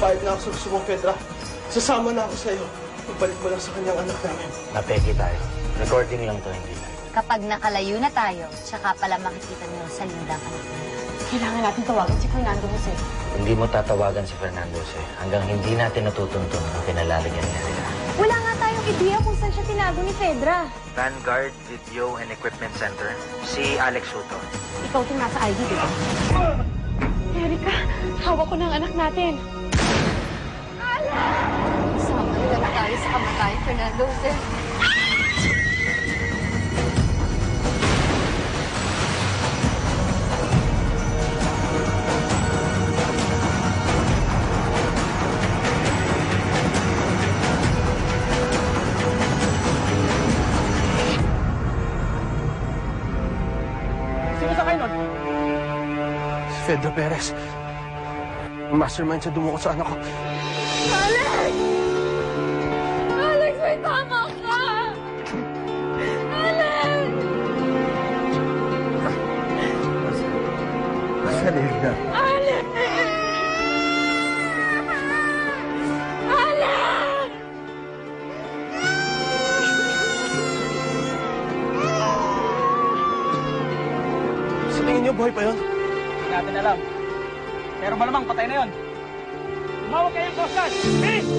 Bayad na ako sa gusto mong, Fedra. Sasama na ako sa'yo. Ibalik mo lang sa kanyang anak namin. Napeki tayo. Recording lang to, hindi na. Kapag nakalayo na tayo, tsaka pala makikita ni Rosalinda ang anak niya. Kailangan natin tawagan si Fernando Jose. Hindi mo tatawagan si Fernando Jose hanggang hindi natin natutuntun ang pinalalagyan niya nila. Wala nga tayong ideya kung saan siya tinago ni Fedra. Vanguard Video and Equipment Center, si Alex Soto. Ikaw itong nasa ID, di ba? Erika, hawak ko ng anak natin. Sama nila na tayo sa kamatayan, Fernando Jose. Fedra Perez. Mastermind sa dumukot sa anak ko. Alex! Alex, may tama ka! Alex! Rosalinda. Alex! Alex! Sa tingin niyo, buhay pa yun? Hindi natin alam. Pero malamang patay na yun. Tumawag kayong Coast Guard! Please!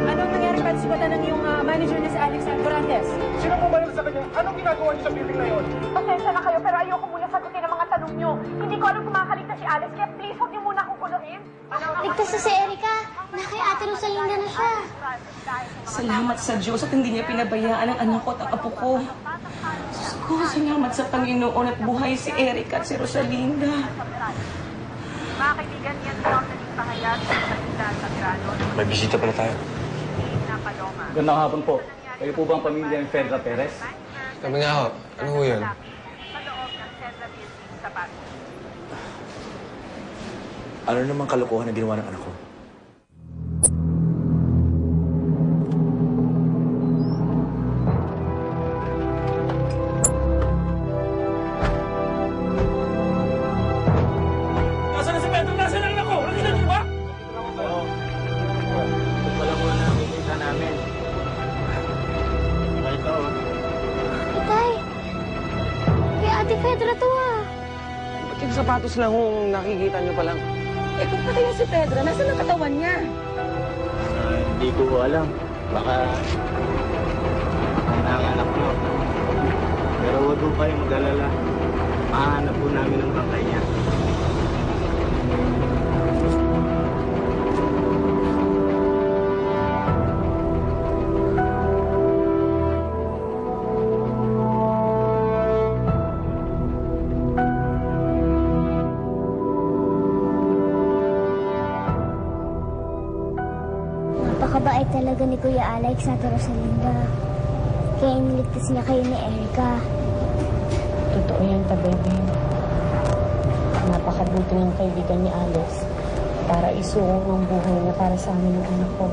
Anong nangyari pa sugatan ng yung manager na si Alex Alcorantes? Sino pumalala sa kanya? Anong ginagawa niyo sa building na yun? Pasensya na kayo, pero ayoko muna sagutin ang mga tanong nyo. Hindi ko alam kung makakaligtas si Alex, kaya please, huwag niyo muna akong kuluhin. Ligtas na si Erika. Na kay Ate Rosalinda na siya. Salamat sa Diyos at hindi niya pinabayaan ang anak ko at ang apo ko. Diyos ko, salamat sa Panginoon at buhay si Erika at si Rosalinda. Mga kaibigan, yan po ang naging pahayag sa Rosalinda sa Tirano. May bisita pala tayo. Paloma. Gandang hapon po. Kayo po ba ang pamilya ng Fedra Perez? Kami nga ho. Ano ho yun? Sa loob ng Cedra Building sa Pasig. Ano namang kalokohan na ginawa ng anak ko? Nasaan na si Pedro? Nasaan ang anak ko? Nakita niyo ba? Ito pala muna nakikita namin. Ito. Itay. Kay Ate Fedra to ah. Ba't yung sapatos lang kung nakikita niyo pa lang? Eh kung patay na si Pedra, nasaan ang katawan niya? Hindi ko alam. Baka nanganganak mo. Pero huwag po kayong mag-alala. Mahanap po namin ang bangkay niya. Napakabait talaga ni Kuya Alex at Rosalinda. Kaya iniligtas niya kayo ni Erika. Totoo yan, Tabebe. Napakabuti ng kaibigan ni Alex para isuong ang buhay niya para sa amin ng anak ko.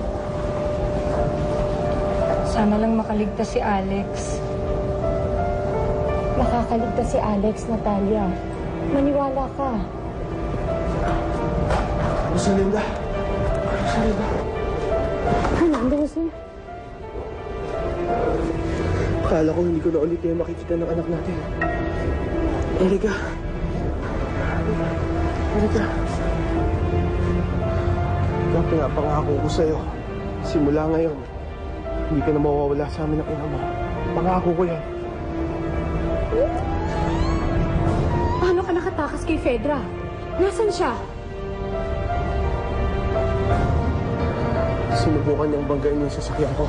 Sana lang makaligtas si Alex. Makakaligtas si Alex, Natalia. Maniwala ka. Rosalinda. Rosalinda. Fernando Jose. Akala ko hindi ko na ulit kayo makikita ng anak natin. Erika. Erika. Ikaw pinapangako ko sa'yo. Simula ngayon, hindi ka na mawawala sa amin ng ina mo. Pangako ko yan. Paano ka nakatakas kay Fedra? Nasaan siya? Sinubukan niyang banggain yung sasakyan ko.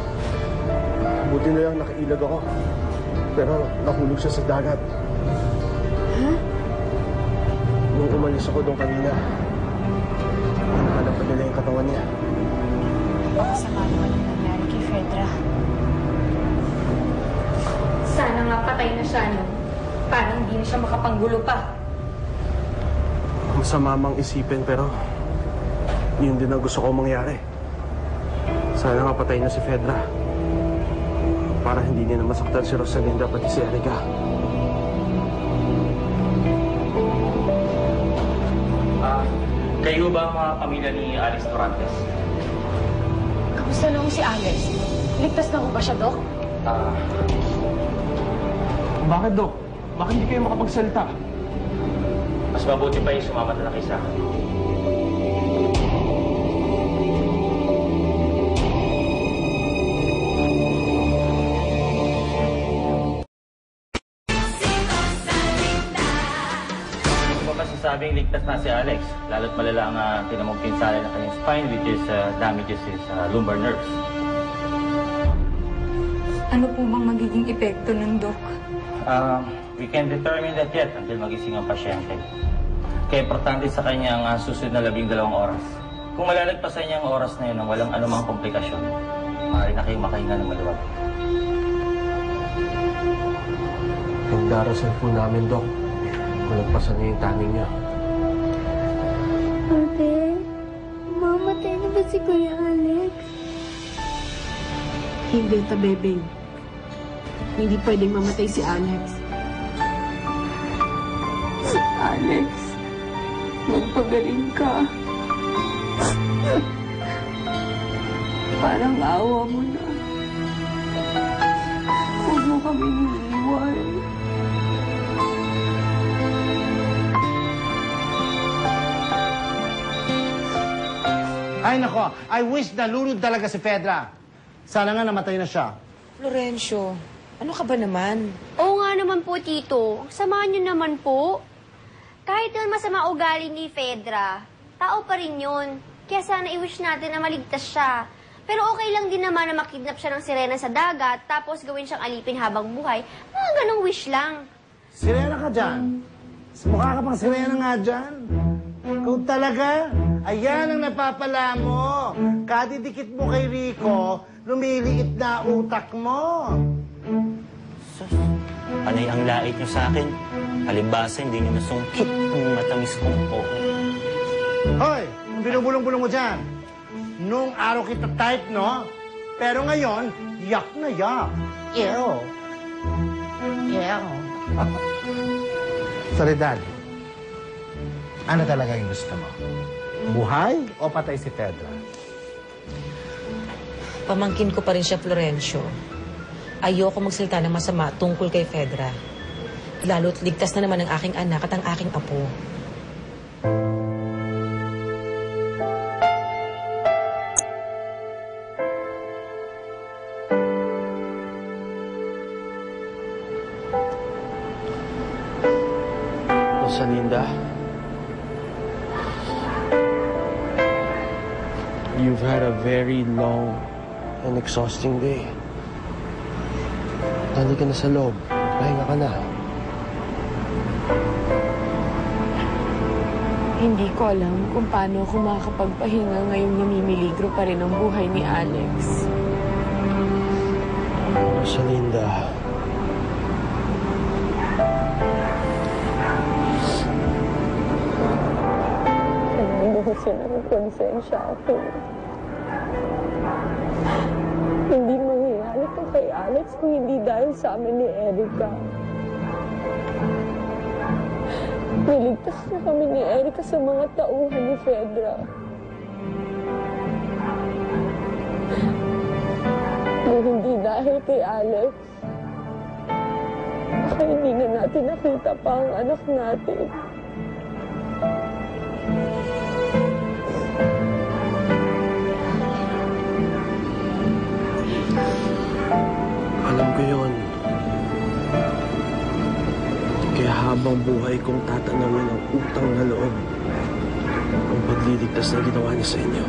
Buti na lang nakailag ako. Pero nahulog siya sa dagat. Ha? Nung umalis ako doon kanina, nahanap pa nila yung katawan niya. Sama naman ang nangyari kay Fedra. Sana nga patay na siya, no? Parang hindi na siya makapanggulo pa. Masama mang isipin pero Yun din ang gusto ko mangyari. Sana nga patay na si Fedra. Para hindi niya na masaktan si Rosalinda pati si Erica. Kayo ba ang mga pamilya ni Alex Dorantes? Kamusta na ho si Alex? Ligtas na ho ba siya, Dok? Bakit, Dok? Bakit hindi kayo makapagsalita? Mas mabuti pa yung sumama na kayo sa akin. Masasabing ligtas na si Alex, lalo't malala ang tinamong pinsala ng kanyang spine, which is damages his lumbar nerves. Ano po bang magiging epekto ng Dok? We can determine that yet until magising ang pasyente. Kaya importante sa kanya ang susunod na 12 oras. Kung malalagpasan niya ang oras na yun ng walang anumang komplikasyon, maaari na kayong makahinga ng maluwag. Nagdarasal po namin, Dok. Malagpasan niya yung taning niya. Ate, mamatay na ba si Kuya Alex? Hindi, Tabebeng. Hindi pwedeng mamatay si Alex. Alex, magpagaling ka. Parang awa mo na. Huwag mo kami iniiwan. Ay nako, I wish nalunod talaga si Fedra. Sana nga namatay na siya. Florencio, ano ka ba naman? Oo nga naman po, Tito. Samahan niyo naman po. Kahit naman masama ugali ni Fedra, tao pa rin yun. Kaya sana i-wish natin na maligtas siya. Pero okay lang din naman na makidnap siya ng sirena sa dagat, tapos gawin siyang alipin habang buhay. Mga ganong wish lang. Sirena ka dyan. Mukha ka pang sirena nga dyan. Kung talaga, ayan ang napapala mo. Kadidikit mo kay Rico, lumiliit na utak mo. Sus, panay ang lait niyo sa akin. Palibasa, hindi niyo nasungkit ang matamis kong po. Hoy, ang binubulong-bulong mo dyan. Nung araw kita type, no? Pero ngayon, yak na yak. Ew. Ew. Soledad, ano talaga yung gusto mo? Buhay o patay si Fedra? Pamangkin ko pa rin siya, Florencio. Ayoko magsalita ng masama tungkol kay Fedra. Lalo't ligtas na naman ang aking anak at ang aking apo. Rosalinda, you've had a very long and exhausting day. Dali ka na sa loob. Pahinga ka na. Hindi ko alam kung paano ako makakapagpahinga ngayong namimiligro pa rin ang buhay ni Alex. Rosalinda. Nagbuhusin ang konsensya ako. Hindi mangyayari ito kay Alex kung hindi dahil sa amin ni Erica. Niligtas na kami ni Erica sa mga tauhan ni Fedra. Kung hindi dahil kay Alex, baka hindi na natin nakita pa ang anak natin. Alam ko yun. Kaya habang buhay kong tatanawin ang utang na loob ang pagliligtas na ginawa niya sa inyo.